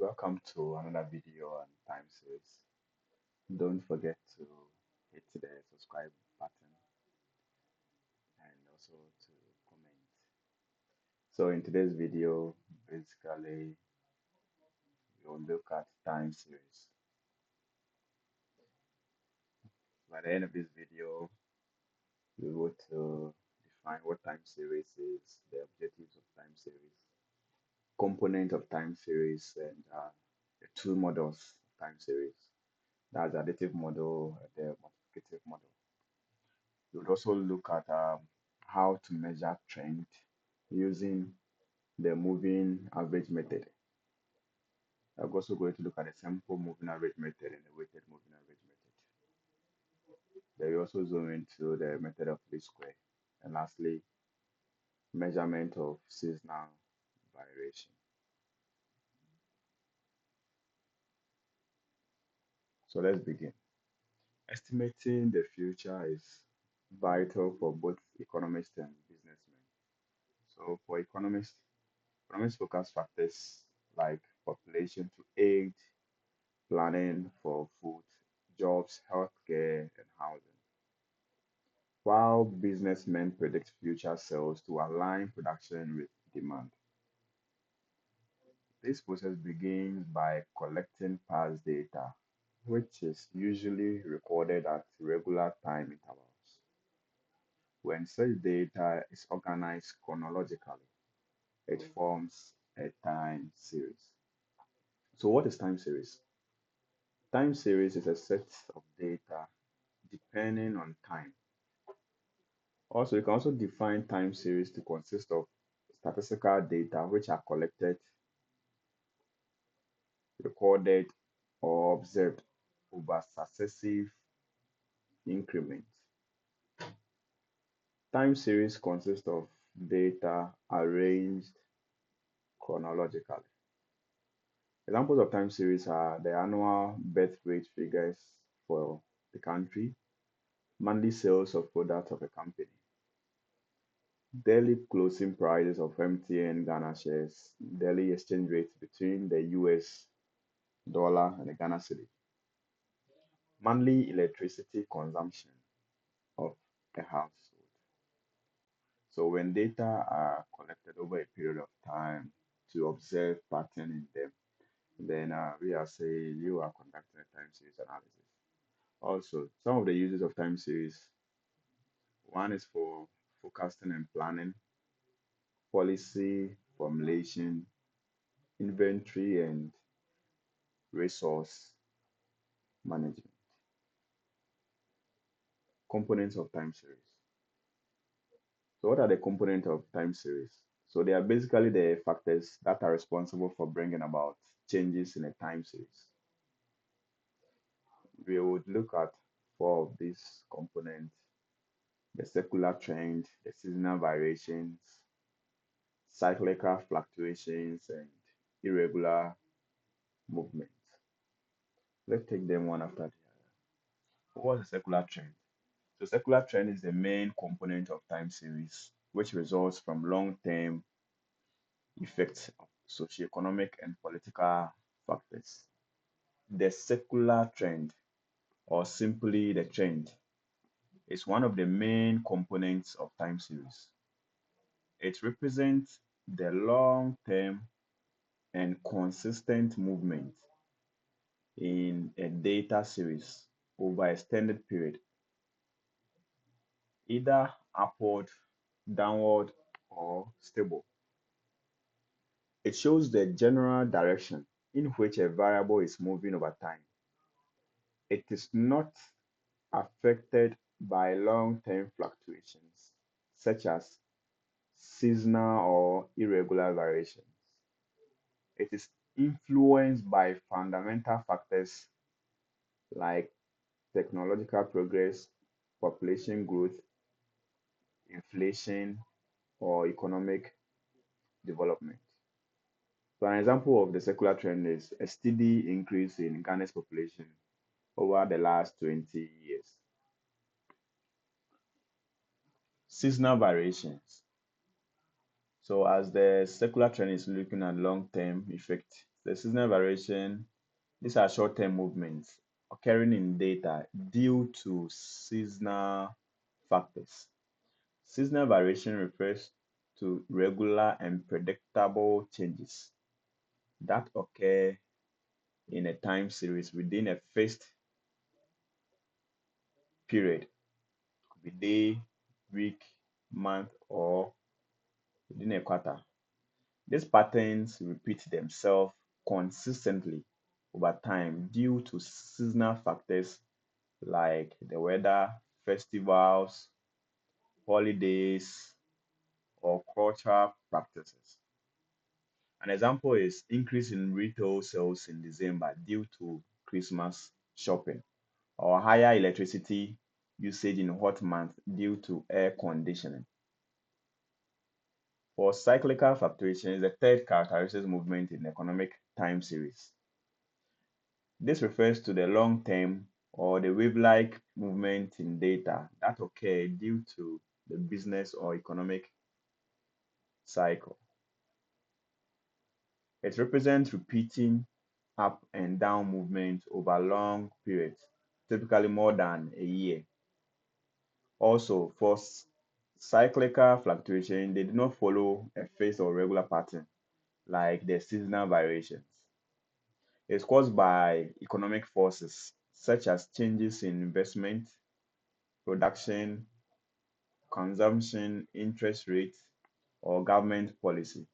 Welcome to another video on time series. Don't forget to hit the subscribe button and also to comment. So in today's video, basically we'll look at time series. By the end of this video, we will to define what time series is, the objectives of time series, component of time series, and the two models of time series. That's the additive model and the multiplicative model. We would also look at how to measure trend using the moving average method. I'm also going to look at the simple moving average method and the weighted moving average method. Then we also zoom into the method of least square. And lastly, measurement of seasonal variation. So let's begin. Estimating the future is vital for both economists and businessmen. So for economists focus factors like population to age, planning for food, jobs, healthcare, and housing. While businessmen predict future sales to align production with demand. This process begins by collecting past data, which is usually recorded at regular time intervals. When such data is organized chronologically, it forms a time series. So, what is time series? Time series is a set of data depending on time. Also, you can also define time series to consist of statistical data which are collected, recorded, or observed over successive increments. Time series consist of data arranged chronologically. Examples of time series are the annual birth rate figures for the country, monthly sales of products of a company, daily closing prices of MTN Ghana shares, daily exchange rates between the US dollar and the Ghana cedi, monthly electricity consumption of a household. So when data are collected over a period of time to observe pattern in them, then we are saying you are conducting a time series analysis. Also, some of the uses of time series, one is for forecasting and planning, policy formulation, inventory and resource management. Components of time series. So what are the components of time series? So they are basically the factors that are responsible for bringing about changes in a time series. We would look at four of these components: the secular trend, the seasonal variations, cyclical fluctuations, and irregular movements. Let's take them one after the other. What's a secular trend? So secular trend is the main component of time series, which results from long-term effects of socioeconomic and political factors. The secular trend, or simply the trend, is one of the main components of time series. It represents the long-term and consistent movement in a data series over a extended period, either upward, downward, or stable. It shows the general direction in which a variable is moving over time. It is not affected by long-term fluctuations, such as seasonal or irregular variations. It is influenced by fundamental factors like technological progress, population growth, inflation, or economic development. So an example of the secular trend is a steady increase in Ghana's population over the last 20 years. Seasonal variations. So as the secular trend is looking at long-term effect The seasonal variation, these are short-term movements occurring in data due to seasonal factors. Seasonal variation refers to regular and predictable changes that occur in a time series within a fixed period, could be day, week, month, or within a quarter. These patterns repeat themselves consistently over time due to seasonal factors like the weather, festivals, holidays, or cultural practices. An example is increase in retail sales in December due to Christmas shopping, or higher electricity usage in hot months due to air conditioning. For cyclical fluctuations, the third characterizes movement in economic time series. This refers to the long-term or the wave-like movement in data that occur due to the business or economic cycle. It represents repeating up and down movements over long periods, typically more than a year. Also, for cyclical fluctuation, they do not follow a fixed or regular pattern like the seasonal variations. It's caused by economic forces such as changes in investment, production, consumption, interest rates, or government policy.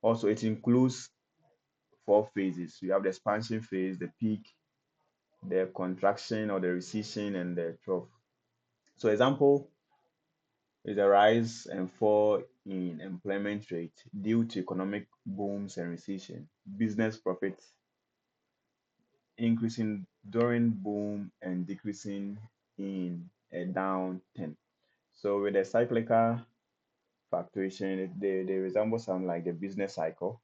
Also, it includes four phases. You have the expansion phase, the peak, the contraction or the recession, and the trough. So, example is a rise and fall in employment rate due to economic booms and recession. Business profits increasing during boom and decreasing in a downturn. So with the cyclical fluctuation, they resemble something like the business cycle,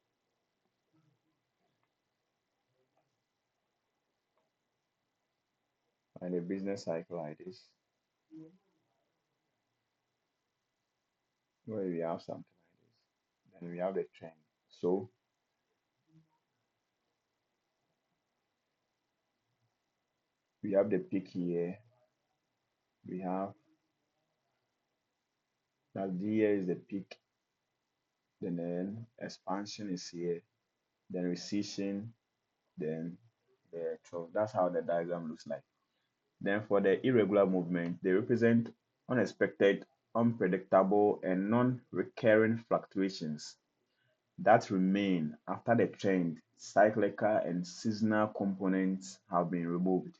and the business cycle like this, where we have something like this. Then we have the trend. So we have the peak here. We have that here is the peak. Then expansion is here. Then recession. Then the trough. That's how the diagram looks like. Then for the irregular movement, they represent unexpected, unpredictable, and non-recurring fluctuations that remain after the trend, cyclical, and seasonal components have been removed.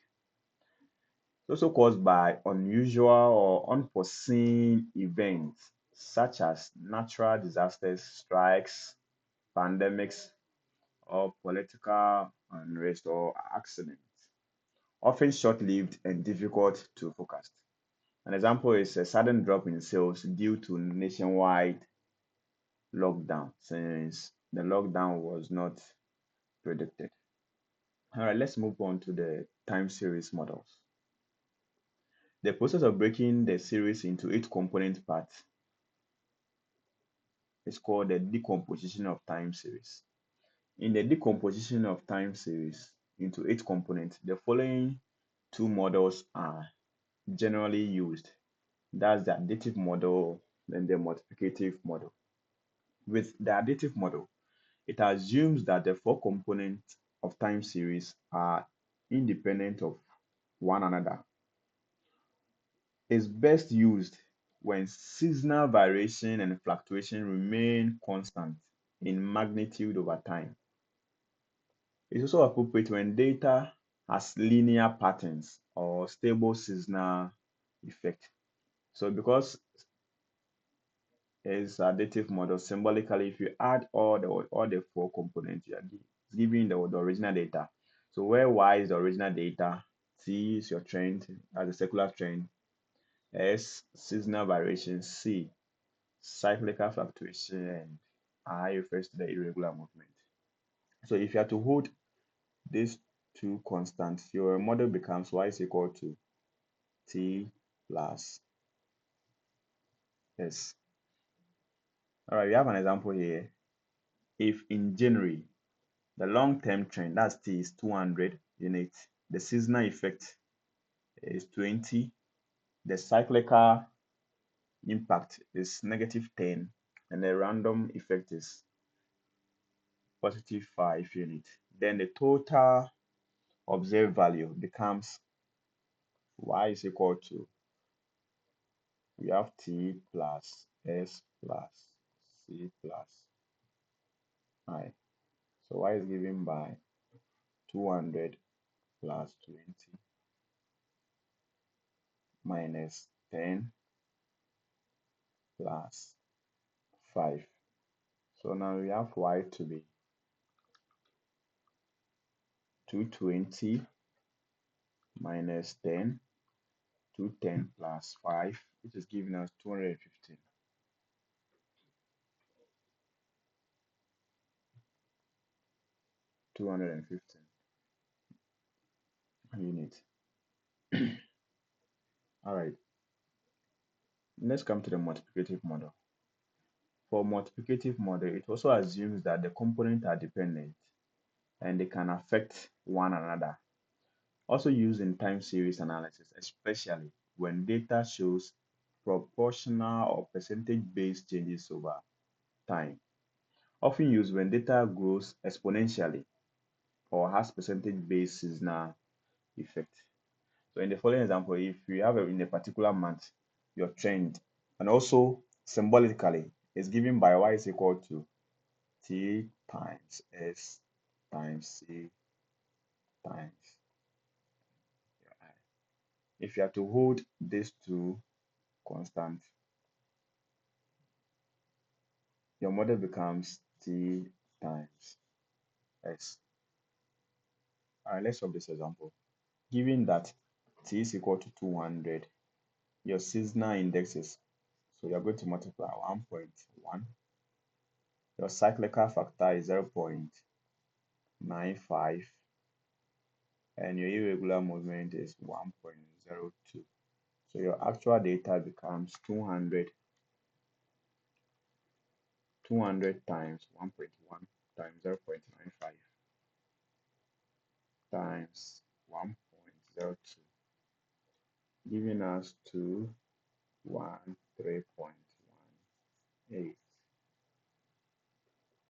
It's also caused by unusual or unforeseen events such as natural disasters, strikes, pandemics, or political unrest or accidents, often short-lived and difficult to forecast. An example is a sudden drop in sales due to nationwide lockdown, since the lockdown was not predicted. All right, let's move on to the time series models. The process of breaking the series into eight component parts is called the decomposition of time series. In the decomposition of time series into eight components, the following two models are generally used. That's the additive model and the multiplicative model. With the additive model, it assumes that the four components of time series are independent of one another. It's best used when seasonal variation and fluctuation remain constant in magnitude over time. It's also appropriate when data has linear patterns or stable seasonal effect. So because it's additive model, symbolically, if you add all the four components, you are giving the original data. So where Y is the original data, T is your trend as a circular trend, S seasonal variation, C cyclical fluctuation, and I refers to the irregular movement. So if you are to hold these two constants, your model becomes Y is equal to T plus S. All right, we have an example here. If in January The long-term trend, that's T, is 200 units. The seasonal effect is 20. The cyclical impact is -10. And the random effect is +5 units. Then the total observed value becomes y is equal to, we have T plus S plus C plus I. So y is given by 200 plus 20 minus 10 plus 5. So now we have y to be 220 minus 10, 210 plus 5, which is giving us 215. 215 units. All right, let's come to the multiplicative model. For multiplicative model, it also assumes that the components are dependent and they can affect one another. Also used in time series analysis, especially when data shows proportional or percentage-based changes over time. Often used when data grows exponentially or has percentage-based seasonal effect. So in the following example, if you have in a particular month your trend, and also symbolically, is given by y is equal to t times s times c times I. If you are to hold these two constant, your model becomes t times s. All right, let's solve this example. Given that t is equal to 200, your seasonal indexes, so you're going to multiply 1.1. Your cyclical factor is 0.95, and your irregular movement is 1.02. So your actual data becomes 200 times 1.1 times 0.95 times 1.02, giving us 213.18.